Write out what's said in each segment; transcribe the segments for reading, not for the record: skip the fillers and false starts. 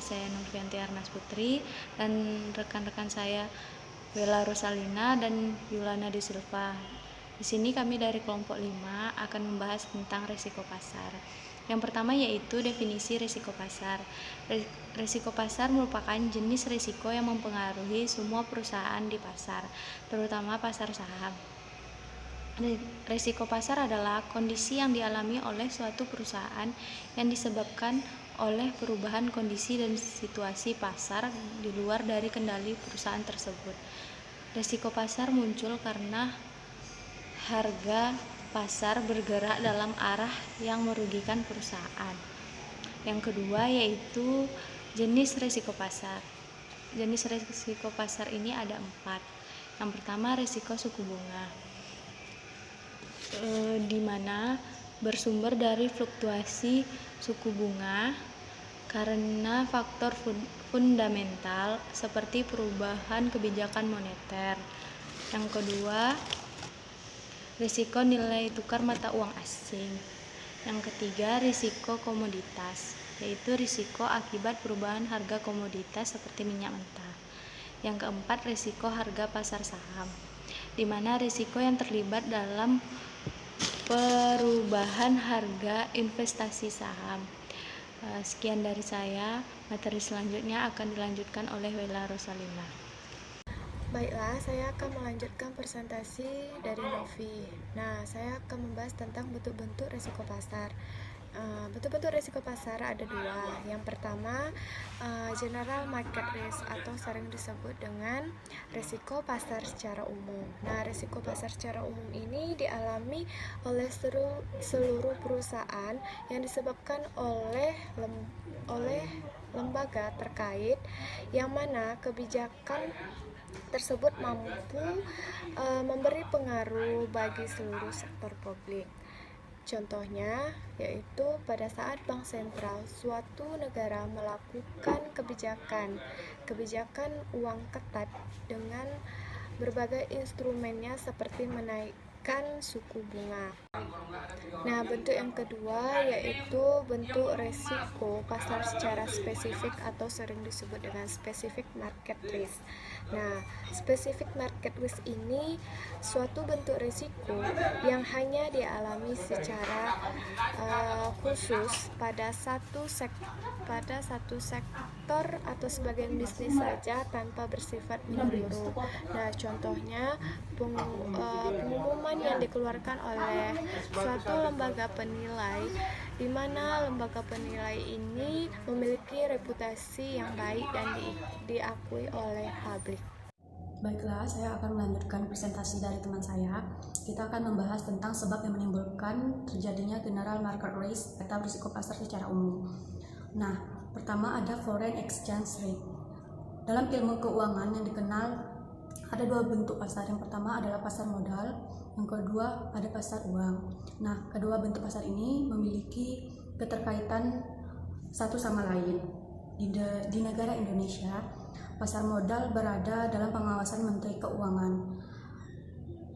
saya Nurfianti Arnas Putri dan rekan-rekan saya Bella Rosalina dan Yulana Di Silva. Di sini kami dari kelompok 5 akan membahas tentang risiko pasar. Yang pertama yaitu definisi risiko pasar. Risiko pasar merupakan jenis risiko yang mempengaruhi semua perusahaan di pasar, terutama pasar saham. Risiko pasar adalah kondisi yang dialami oleh suatu perusahaan yang disebabkan oleh perubahan kondisi dan situasi pasar di luar dari kendali perusahaan tersebut. Risiko pasar muncul karena harga pasar bergerak dalam arah yang merugikan perusahaan. Yang kedua yaitu jenis risiko pasar. Jenis risiko pasar ini ada 4. Yang pertama risiko suku bunga, di mana bersumber dari fluktuasi suku bunga karena faktor fundamental seperti perubahan kebijakan moneter. Yang kedua, risiko nilai tukar mata uang asing. Yang ketiga, risiko komoditas, yaitu risiko akibat perubahan harga komoditas seperti minyak mentah. Yang keempat, risiko harga pasar saham, di mana risiko yang terlibat dalam perubahan harga investasi saham. Sekian dari saya. Materi selanjutnya akan dilanjutkan oleh Bella Rosalina. Baiklah, saya akan melanjutkan presentasi dari Novi. Nah, saya akan membahas tentang bentuk-bentuk risiko pasar. Bentuk-bentuk risiko pasar ada 2. Yang pertama, general market risk atau sering disebut dengan risiko pasar secara umum. Nah, risiko pasar secara umum ini dialami oleh seluruh perusahaan yang disebabkan oleh lembaga terkait yang mana kebijakan tersebut mampu memberi pengaruh bagi seluruh sektor publik. Contohnya yaitu pada saat bank sentral suatu negara melakukan kebijakan uang ketat dengan berbagai instrumennya seperti menaikkan suku bunga. Nah, bentuk yang kedua yaitu bentuk risiko pasar secara spesifik atau sering disebut dengan specific market risk. Nah, specific market risk ini suatu bentuk risiko yang hanya dialami secara khusus pada satu sektor atau sebagian bisnis saja tanpa bersifat menyeluruh. Nah, contohnya pengumuman yang dikeluarkan oleh suatu lembaga penilai, di mana lembaga penilai ini memiliki reputasi yang baik dan diakui oleh publik. Baiklah, saya akan melanjutkan presentasi dari teman saya. Kita akan membahas tentang sebab yang menimbulkan terjadinya general market risk atau risiko pasar secara umum. Nah, pertama ada foreign exchange rate. Dalam ilmu keuangan yang dikenal ada 2 bentuk pasar. Yang pertama adalah pasar modal, yang kedua ada pasar uang. Nah, kedua bentuk pasar ini memiliki keterkaitan satu sama lain. Di negara Indonesia, pasar modal berada dalam pengawasan Menteri Keuangan,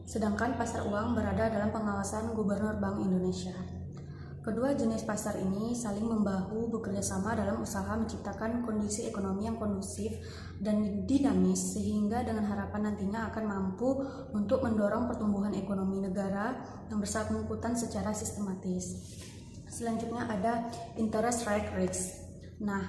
sedangkan pasar uang berada dalam pengawasan Gubernur Bank Indonesia. Kedua jenis pasar ini saling membahu bekerja sama dalam usaha menciptakan kondisi ekonomi yang kondusif dan dinamis, sehingga dengan harapan nantinya akan mampu untuk mendorong pertumbuhan ekonomi negara yang bersangkutan secara sistematis. Selanjutnya ada interest rate risk. Nah,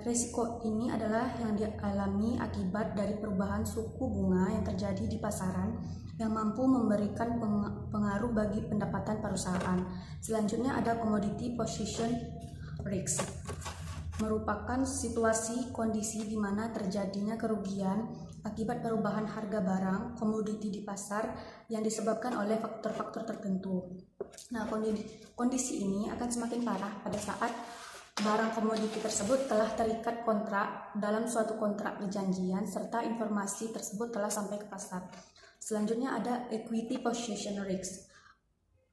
risiko ini adalah yang dialami akibat dari perubahan suku bunga yang terjadi di pasaran yang mampu memberikan pengaruh bagi pendapatan perusahaan. Selanjutnya ada commodity position risk, merupakan situasi kondisi di mana terjadinya kerugian akibat perubahan harga barang komoditi di pasar yang disebabkan oleh faktor-faktor tertentu. Nah, kondisi ini akan semakin parah pada saat barang komoditi tersebut telah terikat kontrak dalam suatu kontrak perjanjian serta informasi tersebut telah sampai ke pasar. Selanjutnya ada equity position risk,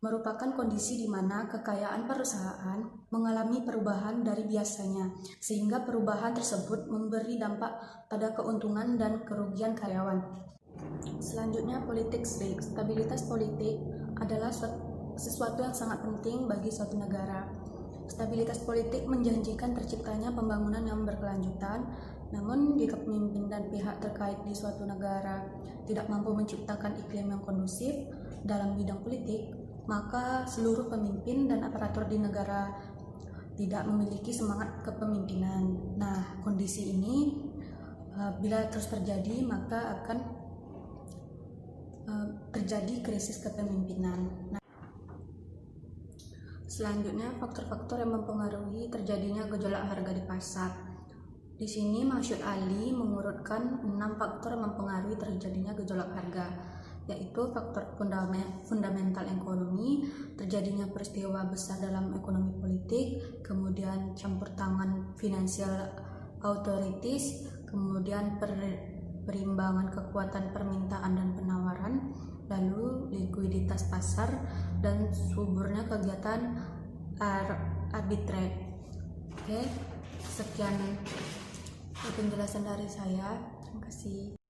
merupakan kondisi di mana kekayaan perusahaan mengalami perubahan dari biasanya, sehingga perubahan tersebut memberi dampak pada keuntungan dan kerugian karyawan. Selanjutnya politics risk. Stabilitas politik adalah sesuatu yang sangat penting bagi suatu negara. Stabilitas politik menjanjikan terciptanya pembangunan yang berkelanjutan, namun jika pemimpin dan pihak terkait di suatu negara tidak mampu menciptakan iklim yang kondusif dalam bidang politik, maka seluruh pemimpin dan aparatur di negara tidak memiliki semangat kepemimpinan. Nah, kondisi ini bila terus terjadi, maka akan terjadi krisis kepemimpinan. Selanjutnya, faktor-faktor yang mempengaruhi terjadinya gejolak harga di pasar. Di sini Masyud Ali mengurutkan 6 faktor yang mempengaruhi terjadinya gejolak harga, yaitu faktor fundamental ekonomi, terjadinya peristiwa besar dalam ekonomi politik, kemudian campur tangan financial authorities, kemudian perimbangan kekuatan permintaan dan penawaran, lalu likuiditas pasar, dan suburnya kegiatan arbitrage. Oke, sekian penjelasan dari saya. Terima kasih.